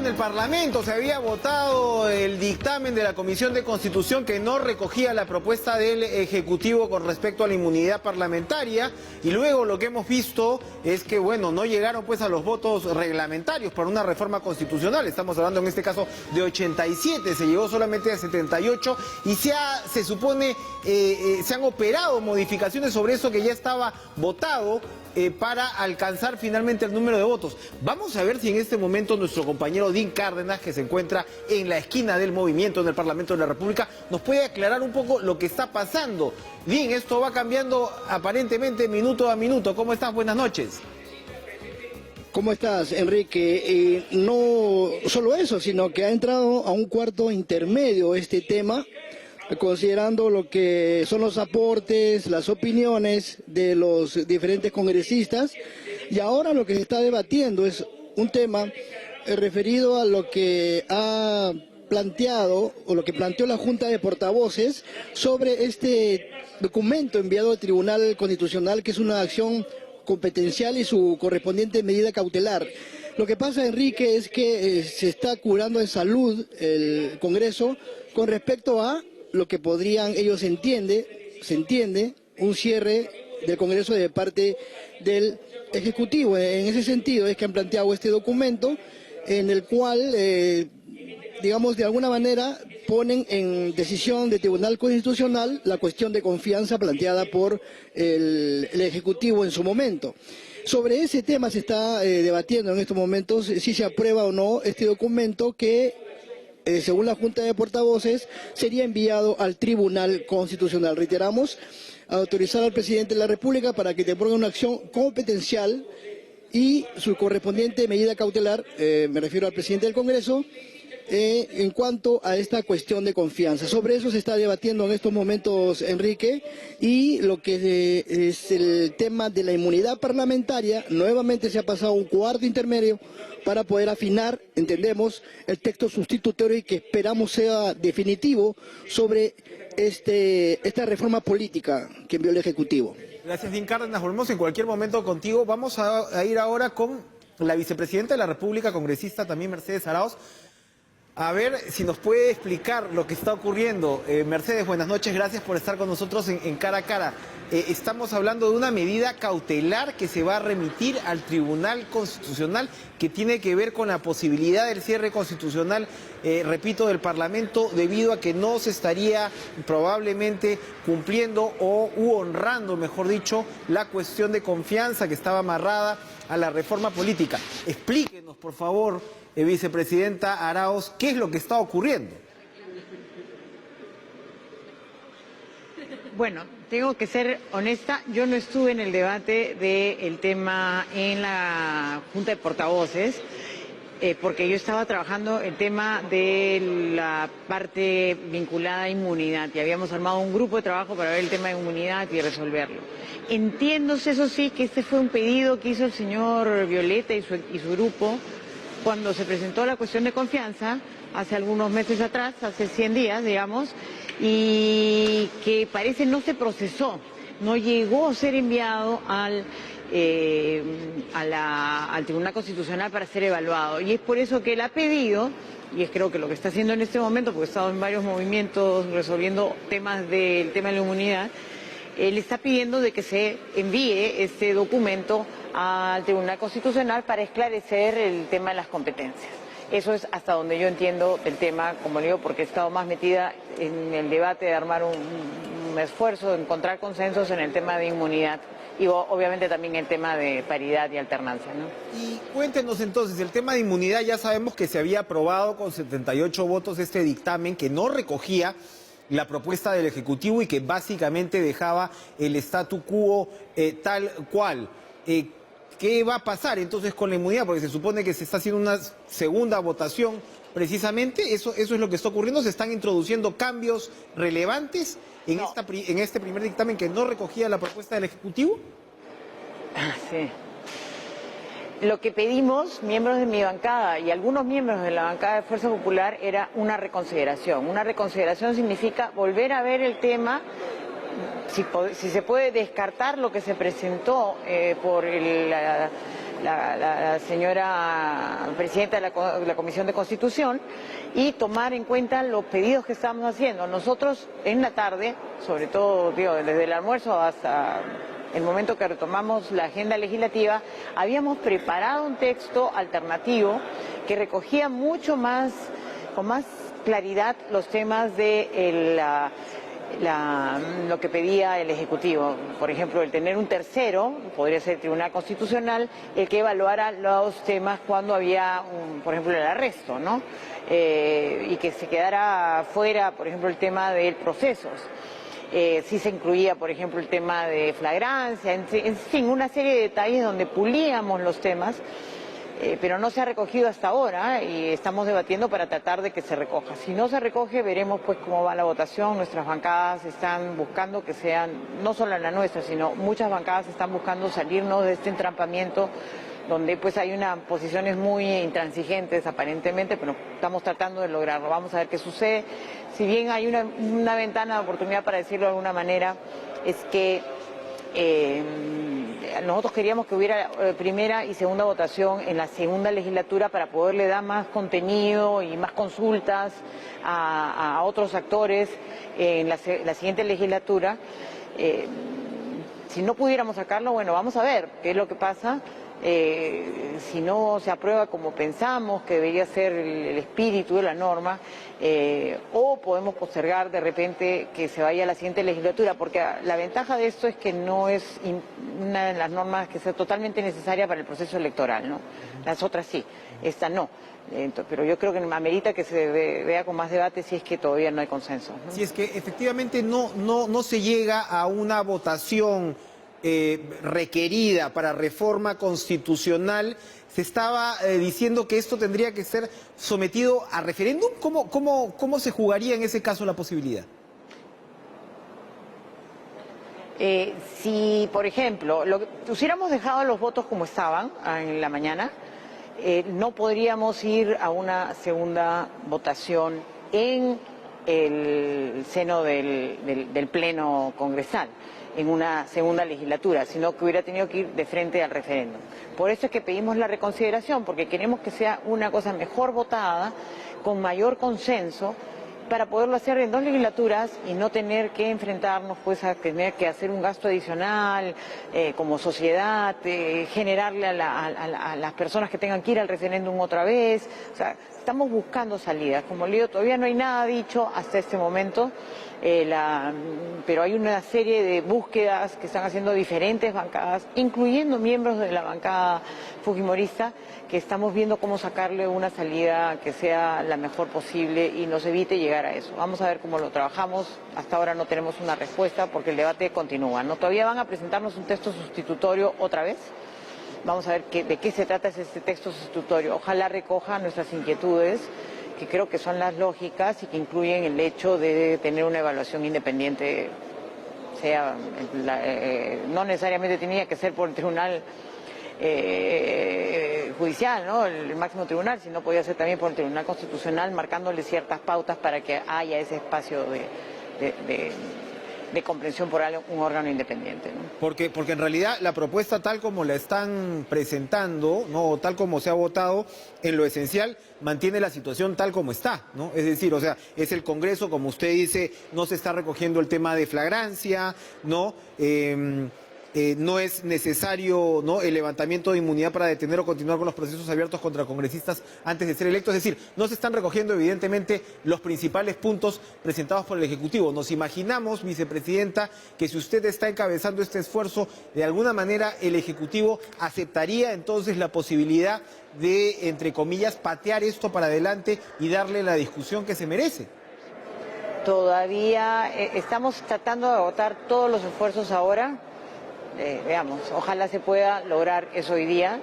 el Parlamento se había votado el dictamen de la Comisión de Constitución que no recogía la propuesta del Ejecutivo con respecto a la inmunidad parlamentaria, y luego lo que hemos visto es que, bueno, no llegaron pues a los votos reglamentarios para una reforma constitucional. Estamos hablando en este caso de 87, se llegó solamente a 78 y se supone se han operado modificaciones sobre eso que ya estaba votado para alcanzar finalmente el número de votos. Vamos a ver si en este momento nuestro compañero Dean Cárdenas, que se encuentra en la esquina del movimiento en el Parlamento de la República, nos puede aclarar un poco lo que está pasando. Dean, esto va cambiando aparentemente minuto a minuto. ¿Cómo estás? Buenas noches. ¿Cómo estás, Enrique? No solo eso, sino que ha entrado a un cuarto intermedio este tema, considerando lo que son los aportes, las opiniones de los diferentes congresistas, y ahora lo que se está debatiendo es un tema referido a lo que ha planteado, o lo que planteó la Junta de Portavoces sobre este documento enviado al Tribunal Constitucional, que es una acción competencial y su correspondiente medida cautelar. Lo que pasa, Enrique, es que se está curando en salud el Congreso con respecto a lo que podrían, se entiende, un cierre del Congreso de parte del Ejecutivo. En ese sentido es que han planteado este documento en el cual, digamos, de alguna manera ponen en decisión del Tribunal Constitucional la cuestión de confianza planteada por el Ejecutivo en su momento. Sobre ese tema se está debatiendo en estos momentos si se aprueba o no este documento que, según la Junta de Portavoces, sería enviado al Tribunal Constitucional. Reiteramos, autorizar al presidente de la República para que te ponga una acción competencial y su correspondiente medida cautelar, me refiero al presidente del Congreso, en cuanto a esta cuestión de confianza. Sobre eso se está debatiendo en estos momentos, Enrique, y lo que es el tema de la inmunidad parlamentaria, nuevamente se ha pasado un cuarto intermedio para poder afinar, entendemos, el texto sustitutorio y que esperamos sea definitivo sobre esta reforma política que envió el Ejecutivo. Gracias, Dean Cárdenas. Volvemos en cualquier momento contigo. Vamos a ir ahora con la vicepresidenta de la República, congresista también, Mercedes Arauz. A ver si nos puede explicar lo que está ocurriendo. Mercedes, buenas noches, gracias por estar con nosotros en Cara a Cara. Estamos hablando de una medida cautelar que se va a remitir al Tribunal Constitucional, que tiene que ver con la posibilidad del cierre constitucional, repito, del Parlamento, debido a que no se estaría probablemente cumpliendo u honrando, mejor dicho, la cuestión de confianza que estaba amarrada a la reforma política. Explíquenos, por favor, vicepresidenta Arauz, ¿qué es lo que está ocurriendo? Bueno, tengo que ser honesta, yo no estuve en el debate del tema en la Junta de Portavoces, porque yo estaba trabajando el tema de la parte vinculada a inmunidad y habíamos armado un grupo de trabajo para ver el tema de inmunidad y resolverlo. Entiendo, eso sí, que este fue un pedido que hizo el señor Violeta y su grupo cuando se presentó la cuestión de confianza, hace algunos meses atrás, hace 100 días, digamos, y que parece no se procesó, no llegó a ser enviado al Tribunal Constitucional para ser evaluado. Y es por eso que él ha pedido, y es creo que lo que está haciendo en este momento, porque he estado en varios movimientos resolviendo temas del tema de la inmunidad, él está pidiendo de que se envíe este documento al Tribunal Constitucional para esclarecer el tema de las competencias. Eso es hasta donde yo entiendo el tema, como digo, porque he estado más metida en el debate de armar un esfuerzo, de encontrar consensos en el tema de inmunidad y obviamente también el tema de paridad y alternancia, ¿no? Y cuéntenos entonces, el tema de inmunidad, ya sabemos que se había aprobado con 78 votos este dictamen que no recogía la propuesta del Ejecutivo y que básicamente dejaba el statu quo tal cual. ¿Qué va a pasar entonces con la inmunidad? Porque se supone que se está haciendo una segunda votación precisamente, eso es lo que está ocurriendo, se están introduciendo cambios relevantes en, en este primer dictamen que no recogía la propuesta del Ejecutivo. Sí. Lo que pedimos, miembros de mi bancada y algunos miembros de la bancada de Fuerza Popular, era una reconsideración. Una reconsideración significa volver a ver el tema, si se puede descartar lo que se presentó por la señora presidenta de la Comisión de Constitución, y tomar en cuenta los pedidos que estamos haciendo. Nosotros en la tarde, sobre todo desde el almuerzo hasta el momento que retomamos la agenda legislativa, habíamos preparado un texto alternativo que recogía mucho más, con más claridad, los temas de lo que pedía el Ejecutivo. Por ejemplo, el tener un tercero, podría ser el Tribunal Constitucional, el que evaluara los temas cuando había, por ejemplo, el arresto, ¿no? Y que se quedara fuera, por ejemplo, el tema de procesos. Sí se incluía, por ejemplo, el tema de flagrancia, en fin, una serie de detalles donde pulíamos los temas, pero no se ha recogido hasta ahora y estamos debatiendo para tratar de que se recoja. Si no se recoge, veremos pues cómo va la votación. Nuestras bancadas están buscando que sean, no solo la nuestra, sino muchas bancadas están buscando salirnos de este entrampamiento donde pues hay unas posiciones muy intransigentes aparentemente, pero estamos tratando de lograrlo. Vamos a ver qué sucede. Si bien hay una ventana de oportunidad, para decirlo de alguna manera, es que nosotros queríamos que hubiera primera y segunda votación en la segunda legislatura para poderle dar más contenido y más consultas a otros actores en la siguiente legislatura. Si no pudiéramos sacarlo, bueno, vamos a ver qué es lo que pasa. Si no se aprueba como pensamos que debería ser el espíritu de la norma, o podemos postergar de repente que se vaya a la siguiente legislatura, porque la ventaja de esto es que no es una de las normas que sea totalmente necesaria para el proceso electoral, ¿no? Las otras sí, esta no. Pero yo creo que amerita que se vea con más debate si es que todavía no hay consenso, ¿no? Si es que efectivamente no se llega a una votación requerida para reforma constitucional, se estaba diciendo que esto tendría que ser sometido a referéndum. ¿Cómo se jugaría en ese caso la posibilidad? Si, por ejemplo, hubiéramos dejado los votos como estaban en la mañana, no podríamos ir a una segunda votación en el seno del Pleno Congresal, en una segunda legislatura, sino que hubiera tenido que ir de frente al referéndum. Por eso es que pedimos la reconsideración, porque queremos que sea una cosa mejor votada, con mayor consenso, para poderlo hacer en 2 legislaturas y no tener que enfrentarnos pues a tener que hacer un gasto adicional como sociedad, generarle a las personas que tengan que ir al referéndum otra vez. O sea, estamos buscando salidas. Como le digo, todavía no hay nada dicho hasta este momento, pero hay una serie de búsquedas que están haciendo diferentes bancadas, incluyendo miembros de la bancada fujimorista, que estamos viendo cómo sacarle una salida que sea la mejor posible y nos evite llegar a eso. Vamos a ver cómo lo trabajamos. Hasta ahora no tenemos una respuesta porque el debate continúa, ¿no? Todavía van a presentarnos un texto sustitutorio otra vez. Vamos a ver de qué se trata este texto sustitutorio. Ojalá recoja nuestras inquietudes, que creo que son las lógicas y que incluyen el hecho de tener una evaluación independiente, no necesariamente tenía que ser por el Tribunal judicial, ¿no? El máximo tribunal, sino podía ser también por el Tribunal Constitucional, marcándole ciertas pautas para que haya ese espacio de comprensión por un órgano independiente, ¿no? Porque en realidad la propuesta tal como la están presentando, ¿no? O tal como se ha votado, en lo esencial mantiene la situación tal como está, ¿no? Es decir, o sea, es el Congreso, como usted dice, no se está recogiendo el tema de flagrancia, ¿no? No es necesario, ¿no?, el levantamiento de inmunidad para detener o continuar con los procesos abiertos contra congresistas antes de ser electos. Es decir, no se están recogiendo evidentemente los principales puntos presentados por el Ejecutivo. Nos imaginamos, vicepresidenta, que si usted está encabezando este esfuerzo, de alguna manera el Ejecutivo aceptaría entonces la posibilidad de, entre comillas, patear esto para adelante y darle la discusión que se merece. Todavía estamos tratando de agotar todos los esfuerzos ahora. Veamos, ojalá se pueda lograr eso hoy día.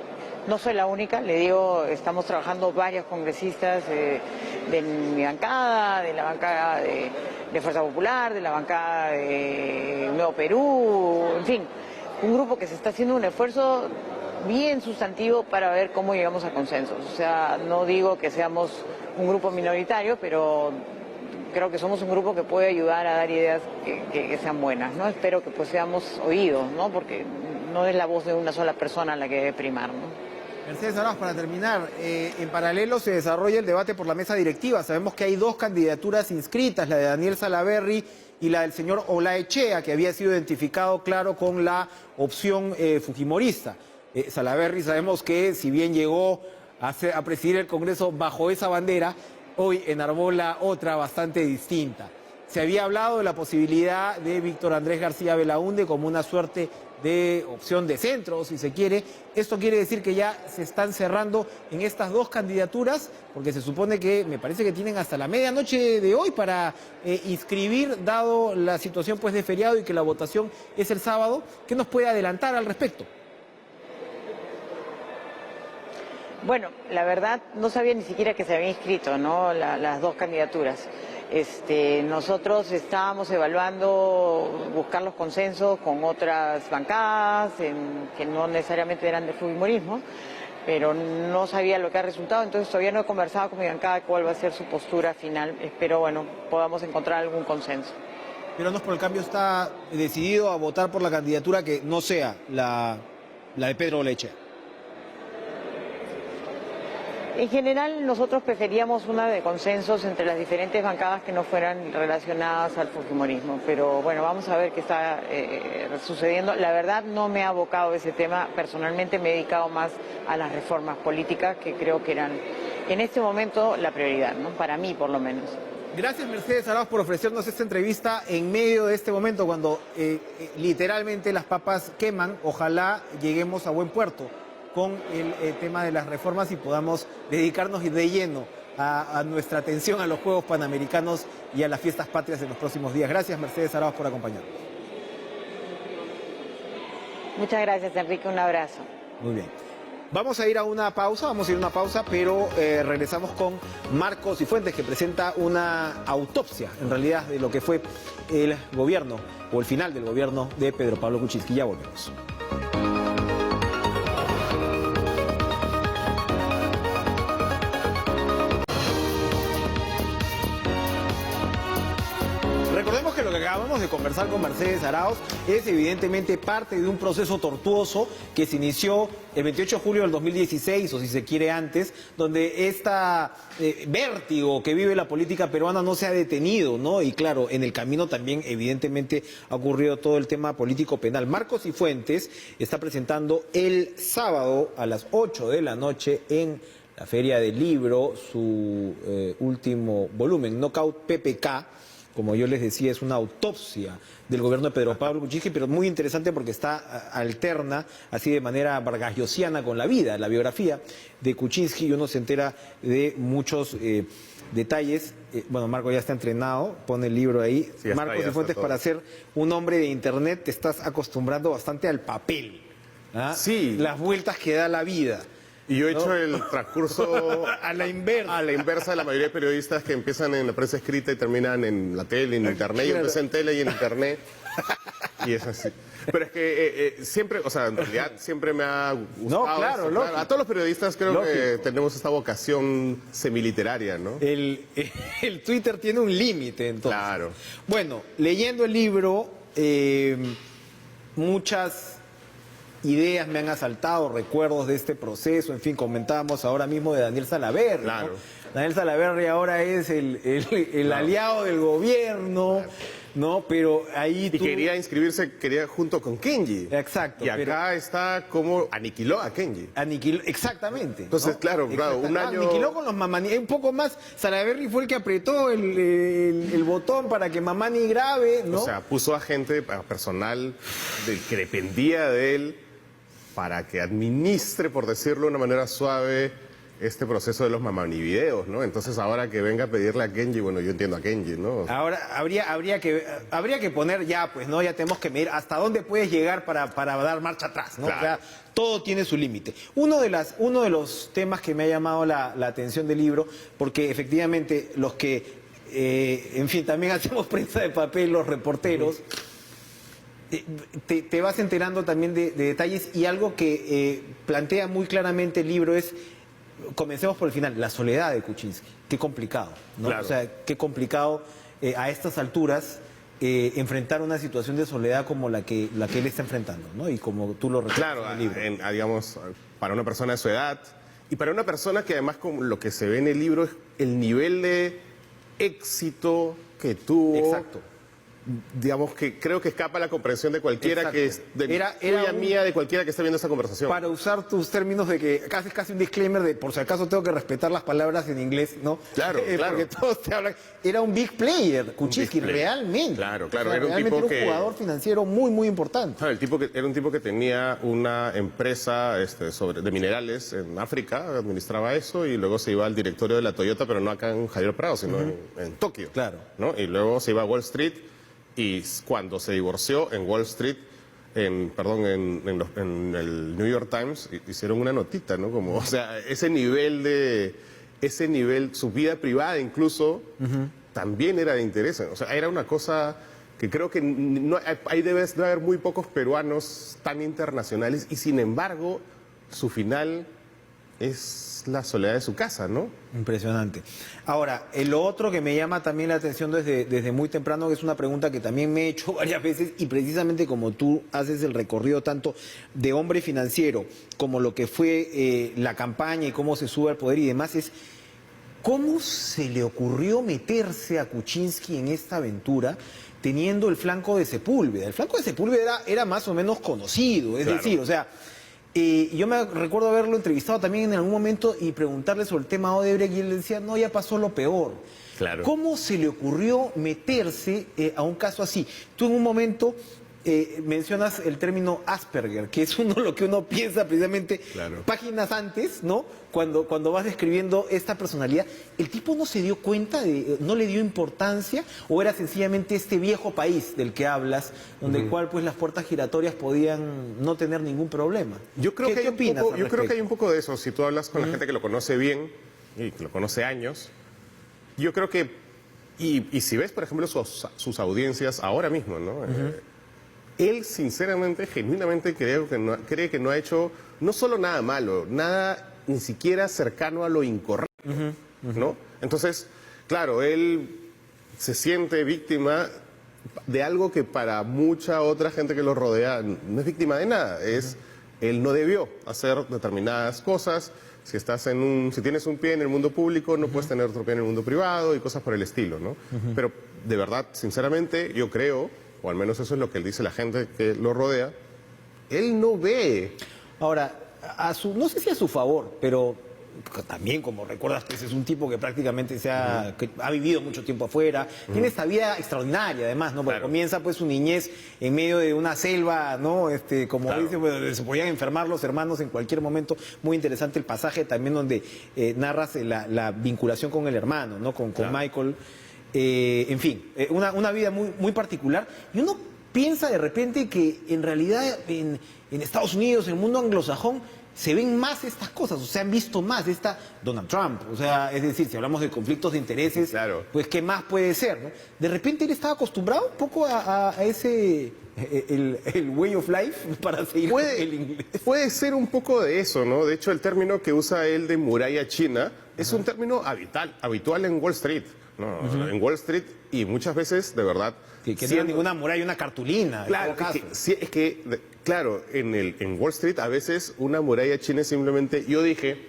No soy la única, le digo, estamos trabajando varios congresistas de mi bancada, de la bancada de Fuerza Popular, de la bancada de Nuevo Perú, en fin, un grupo que se está haciendo un esfuerzo bien sustantivo para ver cómo llegamos a consensos. O sea, no digo que seamos un grupo minoritario, pero creo que somos un grupo que puede ayudar a dar ideas que sean buenas, ¿no? Espero que pues seamos oídos, ¿no? Porque no es la voz de una sola persona la que debe primar, ¿no? Mercedes Arauz, para terminar, en paralelo se desarrolla el debate por la mesa directiva. Sabemos que hay dos candidaturas inscritas, la de Daniel Salaverry y la del señor Olaechea, que había sido identificado, claro, con la opción fujimorista. Salaverry sabemos que, si bien llegó a presidir el Congreso bajo esa bandera, hoy enarbola otra bastante distinta. Se había hablado de la posibilidad de Víctor Andrés García Belaúnde como una suerte de opción de centro, si se quiere. Esto quiere decir que ya se están cerrando en estas dos candidaturas, porque se supone que, me parece que tienen hasta la medianoche de hoy para inscribir, dado la situación pues de feriado y que la votación es el sábado. ¿Qué nos puede adelantar al respecto? Bueno, la verdad no sabía ni siquiera que se había inscrito, ¿no? Las dos candidaturas. Nosotros estábamos evaluando buscar los consensos con otras bancadas que no necesariamente eran de fujimorismo, pero no sabía lo que ha resultado, entonces todavía no he conversado con mi bancada cuál va a ser su postura final. Espero, bueno, podamos encontrar algún consenso. Pero no, por el cambio, está decidido a votar por la candidatura que no sea la de Pedro Olaechea. En general, nosotros preferíamos una de consensos entre las diferentes bancadas que no fueran relacionadas al fujimorismo. Pero bueno, vamos a ver qué está sucediendo. La verdad, no me ha abocado ese tema. Personalmente me he dedicado más a las reformas políticas, que creo que eran en este momento la prioridad, ¿no? Para mí, por lo menos. Gracias, Mercedes Arauz, por ofrecernos esta entrevista en medio de este momento cuando literalmente las papas queman. Ojalá lleguemos a buen puerto con el tema de las reformas y podamos dedicarnos de lleno a nuestra atención a los Juegos Panamericanos y a las fiestas patrias en los próximos días. Gracias, Mercedes Arauz, por acompañarnos. Muchas gracias, Enrique. Un abrazo. Muy bien. Vamos a ir a una pausa, pero regresamos con Marcos Cifuentes, que presenta una autopsia, en realidad, de lo que fue el gobierno o el final del gobierno de Pedro Pablo Kuczynski. Ya volvemos. Recordemos que lo que acabamos de conversar con Mercedes Arauz es evidentemente parte de un proceso tortuoso que se inició el 28 de julio del 2016, o si se quiere antes, donde vértigo que vive la política peruana no se ha detenido, ¿no? Y claro, en el camino también evidentemente ha ocurrido todo el tema político penal. Marcos Cifuentes está presentando el sábado a las 8 de la noche en la Feria del Libro su último volumen, Knockout PPK. Como yo les decía, es una autopsia del gobierno de Pedro Pablo Kuczynski, pero muy interesante porque está alterna, así de manera vargasiana, con la vida, la biografía de Kuczynski, y uno se entera de muchos detalles. Bueno, Marco ya está entrenado, pone el libro ahí. Sí, Marcos Cifuentes, para ser un hombre de internet te estás acostumbrando bastante al papel, ¿ah? Sí. Las vueltas que da la vida. Y yo he hecho el transcurso a la inversa. A la inversa de la mayoría de periodistas que empiezan en la prensa escrita y terminan en la tele, en internet. Yo empecé en tele y en internet. Y es así. Pero es que siempre, o sea, en realidad siempre me ha gustado. No, claro, claro. A todos los periodistas creo que tenemos esta vocación semiliteraria, ¿no? El Twitter tiene un límite, entonces. Claro. Bueno, leyendo el libro, muchas ideas me han asaltado, recuerdos de este proceso. En fin, comentábamos ahora mismo de Daniel Salaverry. Claro. ¿No? Daniel Salaverry ahora es el aliado del gobierno, ¿no? Pero ahí Y quería inscribirse, junto con Kenji. Exacto. Y acá está como aniquiló a Kenji. Aniquiló, exactamente. Entonces, ¿no? claro, un año... Aniquiló con los Mamani. Un poco más, Salaverry fue el que apretó el botón para que Mamani grabe, ¿no? O sea, puso a gente, a personal que dependía de él, para que administre, por decirlo de una manera suave, este proceso de los mamanivideos, ¿no? Entonces ahora que venga a pedirle a Kenji, bueno, yo entiendo a Kenji, ¿no? Ahora habría que poner ya, pues, ¿no? Ya tenemos que medir hasta dónde puedes llegar para dar marcha atrás, ¿no? Claro. O sea, todo tiene su límite. Uno de los temas que me ha llamado la atención del libro, porque efectivamente los que, en fin, también hacemos prensa de papel, los reporteros, te vas enterando también de detalles, y algo que plantea muy claramente el libro es, comencemos por el final, la soledad de Kuczynski. Qué complicado, ¿no? Claro. O sea, qué complicado a estas alturas enfrentar una situación de soledad como la que él está enfrentando, ¿no? Y como tú lo recoges Claro, en el libro. digamos, para una persona de su edad y para una persona que además, como lo que se ve en el libro, es el nivel de éxito que tuvo. Exacto. Digamos que creo que escapa a la comprensión de cualquiera Exacto. que es Era tuya, un- mía, de cualquiera que esté viendo esta conversación. Para usar tus términos de que haces casi un disclaimer de por si acaso tengo que respetar las palabras en inglés, ¿no? Claro, claro. Porque todos te hablan. Era un big player, Kuczynski, big player. realmente. Claro, O sea, era un realmente tipo era un que... jugador financiero muy, muy importante. Ah, era un tipo que tenía una empresa de minerales en África, administraba eso y luego se iba al directorio de la Toyota, pero no acá en Javier Prado, sino en Tokio. Claro. ¿No? Y luego se iba a Wall Street y cuando se divorció en Wall Street, en el New York Times, hicieron una notita, ¿no? Como, o sea, ese nivel, su vida privada incluso, también era de interés. O sea, era una cosa que creo que ahí debe haber muy pocos peruanos tan internacionales y sin embargo su final es la soledad de su casa, ¿no? Impresionante. Ahora, lo otro que me llama también la atención desde muy temprano, que es una pregunta que también me he hecho varias veces, y precisamente como tú haces el recorrido tanto de hombre financiero como lo que fue la campaña y cómo se sube al poder y demás, es ¿cómo se le ocurrió meterse a Kuczynski en esta aventura teniendo el flanco de Sepúlveda? El flanco de Sepúlveda era más o menos conocido, es Claro. decir, o sea... yo me recuerdo haberlo entrevistado también en algún momento y preguntarle sobre el tema Odebrecht y él decía, no, ya pasó lo peor. Claro. ¿Cómo se le ocurrió meterse a un caso así? Tú en un momento mencionas el término Asperger, que es lo que uno piensa precisamente Claro. páginas antes, ¿no? Cuando vas describiendo esta personalidad. ¿El tipo no se dio cuenta, no le dio importancia o era sencillamente este viejo país del que hablas, donde el cual pues las puertas giratorias podían no tener ningún problema? Yo creo, ¿Qué que hay un opinas poco, al yo creo que hay respecto? un poco de eso. Si tú hablas con la gente que lo conoce bien y que lo conoce años, yo creo que, y si ves, por ejemplo, sus audiencias ahora mismo, ¿no? Él sinceramente, genuinamente cree que no ha hecho no solo nada malo, nada ni siquiera cercano a lo incorrecto, ¿no? Entonces, claro, él se siente víctima de algo que para mucha otra gente que lo rodea no es víctima de nada, él no debió hacer determinadas cosas. Si tienes un pie en el mundo público, no puedes tener otro pie en el mundo privado y cosas por el estilo, ¿no? Pero de verdad, sinceramente, yo creo, o al menos eso es lo que él dice la gente que lo rodea, él no ve. Ahora, no sé si a su favor, pero también, como recuerdas, pues es un tipo que prácticamente que ha vivido mucho tiempo afuera, tiene esta vida extraordinaria además, ¿no? Porque Claro. comienza pues su niñez en medio de una selva, ¿no? Como Claro. dice, pues, se podían enfermar los hermanos en cualquier momento. Muy interesante el pasaje también donde narras la vinculación con el hermano, ¿no? Con Claro. Michael. En fin, una vida muy, muy particular. Y uno piensa de repente que en realidad en Estados Unidos, en el mundo anglosajón, se ven más estas cosas, o sea, han visto más Donald Trump, o sea, es decir, si hablamos de conflictos de intereses, Claro. pues ¿qué más puede ser, no? De repente él estaba acostumbrado un poco a ese, el way of life, para seguir con el inglés. Puede ser un poco de eso, ¿no? De hecho, el término que usa él de muralla china es un término habitual en Wall Street, ¿no? En Wall Street y muchas veces, de verdad... Que no era ninguna muralla, una cartulina, Claro, en todo caso. claro, en Wall Street a veces una muralla china es simplemente, yo dije,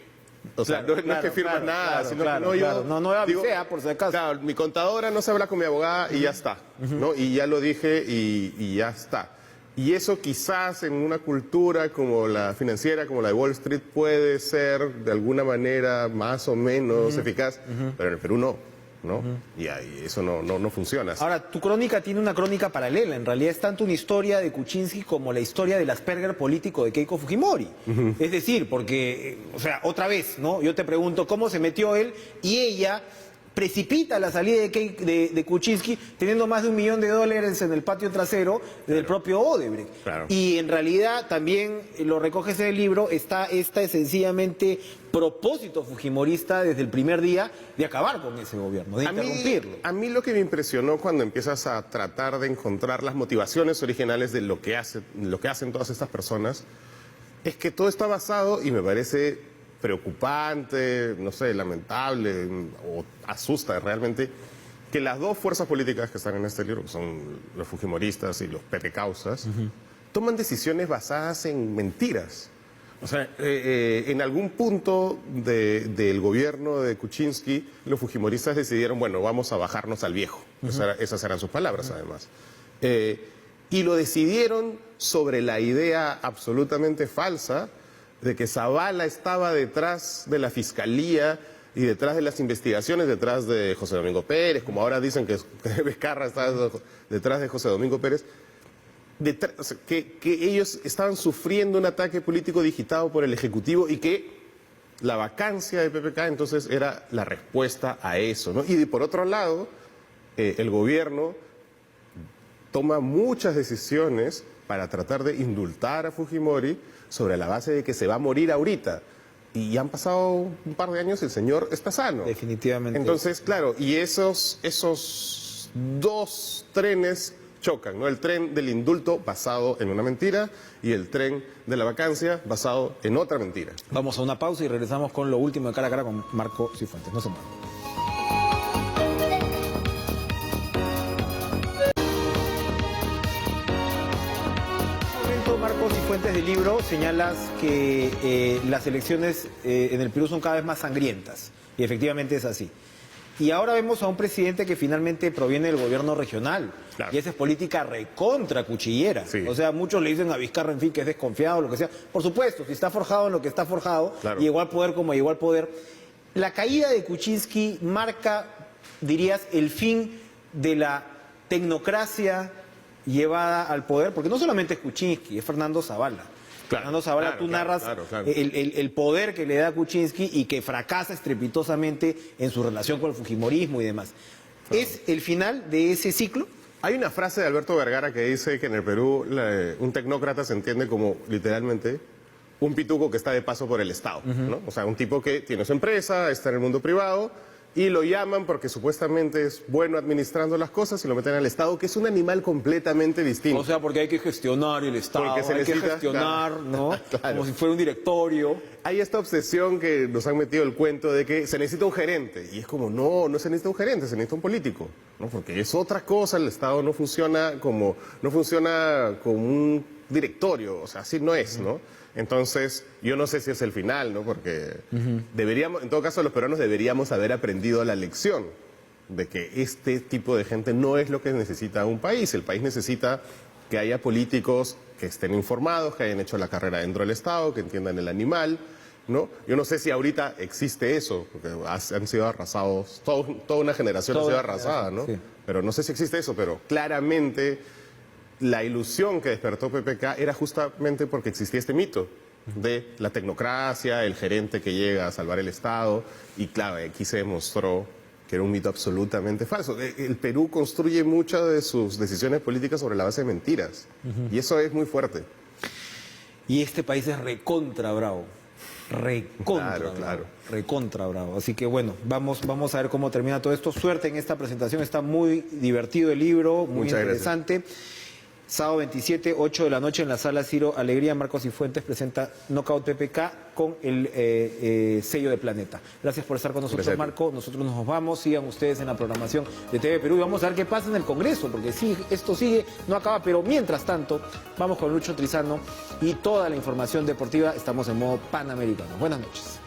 o sea, Claro, no es que firmas claro, nada, claro, sino claro, que claro. No digo, avisé, por si acaso. Claro, mi contadora no se habla con mi abogada y ya está, ¿no? Y ya lo dije y ya está. Y eso quizás en una cultura como la financiera, como la de Wall Street, puede ser de alguna manera más o menos eficaz, pero en el Perú no. ¿No? Y ahí eso no funciona. Ahora, tu crónica tiene una crónica paralela. En realidad es tanto una historia de Kuczynski como la historia del Asperger político de Keiko Fujimori. Es decir, porque, o sea, otra vez, ¿no? Yo te pregunto cómo se metió él y ella precipita la salida de Kuczynski teniendo más de $1 millón en el patio trasero del propio Odebrecht. Claro. Y en realidad también lo recoges en el libro, está sencillamente propósito fujimorista desde el primer día de acabar con ese gobierno, de interrumpirlo. A mí lo que me impresionó cuando empiezas a tratar de encontrar las motivaciones originales de lo que hacen todas estas personas, es que todo está basado, y me parece preocupante, no sé, lamentable, o asusta realmente, que las dos fuerzas políticas que están en este libro, que son los fujimoristas y los pepecausas, toman decisiones basadas en mentiras. O sea, en algún punto del gobierno de Kuczynski, los fujimoristas decidieron, bueno, vamos a bajarnos al viejo. Esas eran sus palabras, además. Y lo decidieron sobre la idea absolutamente falsa de que Zavala estaba detrás de la fiscalía y detrás de las investigaciones, detrás de José Domingo Pérez, como ahora dicen que Vizcarra está detrás de José Domingo Pérez. Que ellos estaban sufriendo un ataque político digitado por el Ejecutivo y que la vacancia de PPK entonces era la respuesta a eso, ¿no? Y por otro lado, el gobierno toma muchas decisiones para tratar de indultar a Fujimori sobre la base de que se va a morir ahorita. Y han pasado un par de años y el señor está sano. Definitivamente. Entonces, claro, y esos dos trenes chocan, ¿no? El tren del indulto basado en una mentira y el tren de la vacancia basado en otra mentira. Vamos a una pausa y regresamos con lo último de Cara a Cara con Marco Cifuentes. No se muevan. Marcos y Fuentes del libro señalas que las elecciones en el Perú son cada vez más sangrientas y efectivamente es así. Y ahora vemos a un presidente que finalmente proviene del gobierno regional. Claro. Y esa es política recontra cuchillera. Sí. O sea, muchos le dicen a Vizcarra, en fin, que es desconfiado, lo que sea. Por supuesto, si está forjado en lo que está forjado, claro, llegó al poder como llegó al poder. La caída de Kuczynski marca, dirías, el fin de la tecnocracia llevada al poder, porque no solamente es Kuczynski, es Fernando Zavala. Claro, Fernando Zavala, claro, tú narras el poder que le da a Kuczynski y que fracasa estrepitosamente en su relación con el fujimorismo y demás. ¿Es el final de ese ciclo? Hay una frase de Alberto Vergara que dice que en el Perú un tecnócrata se entiende como, literalmente, un pituco que está de paso por el Estado, ¿no? O sea, un tipo que tiene su empresa, está en el mundo privado y lo llaman porque supuestamente es bueno administrando las cosas y lo meten al Estado, que es un animal completamente distinto. O sea, porque hay que gestionar el Estado, hay que gestionar, claro, ¿no? Claro. Como si fuera un directorio. Hay esta obsesión que nos han metido el cuento de que se necesita un gerente. Y es como, no se necesita un gerente, se necesita un político, ¿no? Porque es otra cosa, el Estado no funciona como un directorio, o sea, así no es, ¿no? Entonces, yo no sé si es el final, ¿no? Porque deberíamos, en todo caso, los peruanos deberíamos haber aprendido la lección de que este tipo de gente no es lo que necesita un país. El país necesita que haya políticos que estén informados, que hayan hecho la carrera dentro del Estado, que entiendan el animal, ¿no? Yo no sé si ahorita existe eso, porque han sido arrasados, toda una generación ha sido arrasada, ¿no? Sí. Pero no sé si existe eso, pero claramente la ilusión que despertó PPK era justamente porque existía este mito de la tecnocracia, el gerente que llega a salvar el Estado, y claro, aquí se demostró que era un mito absolutamente falso. El Perú construye muchas de sus decisiones políticas sobre la base de mentiras, y eso es muy fuerte. Y este país es recontra bravo. Recontra bravo. Así que bueno, vamos a ver cómo termina todo esto. Suerte en esta presentación, está muy divertido el libro, muy interesante. Gracias. Sábado 27, 8 de la noche en la Sala Ciro Alegría, Marcos Cifuentes presenta Knockout PPK con el sello de Planeta. Gracias por estar con nosotros, gracias, Marco. Nosotros nos vamos, sigan ustedes en la programación de TV Perú y vamos a ver qué pasa en el Congreso, porque sí, esto sigue, no acaba, pero mientras tanto, vamos con Lucho Trizano y toda la información deportiva. Estamos en modo panamericano. Buenas noches.